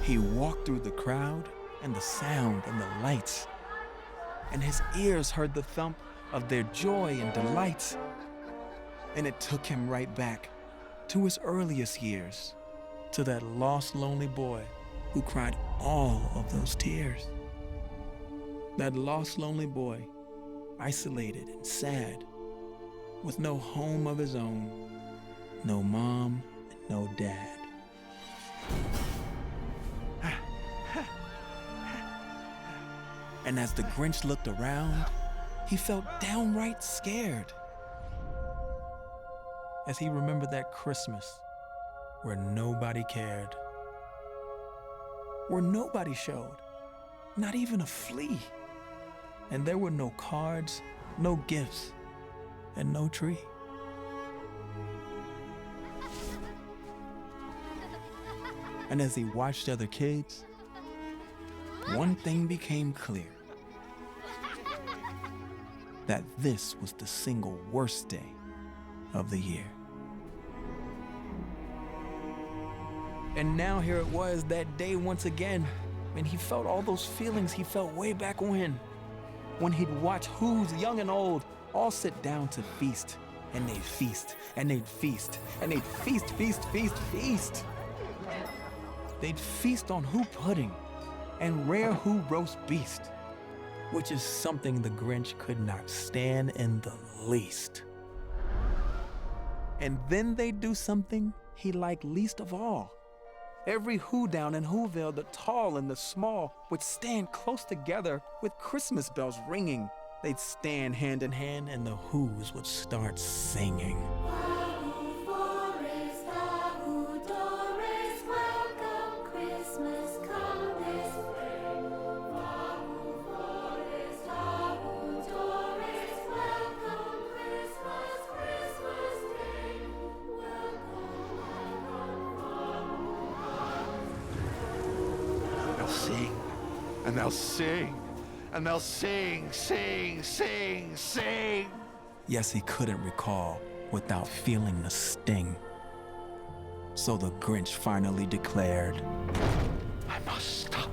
He walked through the crowd and the sound and the lights, and his ears heard the thump of their joy and delights. And it took him right back to his earliest years, to that lost, lonely boy who cried all of those tears. That lost, lonely boy, isolated and sad, with no home of his own, no mom and no dad. And as the Grinch looked around, he felt downright scared as he remembered that Christmas where nobody cared, where nobody showed, not even a flea. And there were no cards, no gifts, and no tree. And as he watched other kids, one thing became clear: that this was the single worst day of the year. And now here it was, that day once again, and he felt all those feelings he felt way back when he'd watch who's young and old all sit down to feast, and they'd feast, and they'd feast, and they'd feast, feast, feast, feast. They'd feast on who pudding and rare who roast beast, which is something the Grinch could not stand in the least. And then they'd do something he liked least of all. Every who down in Whoville, the tall and the small, would stand close together with Christmas bells ringing. They'd stand hand in hand and the who's would start singing. And they'll sing, and they'll sing, sing, sing, sing. Yes, he couldn't recall without feeling the sting. So the Grinch finally declared, I must stop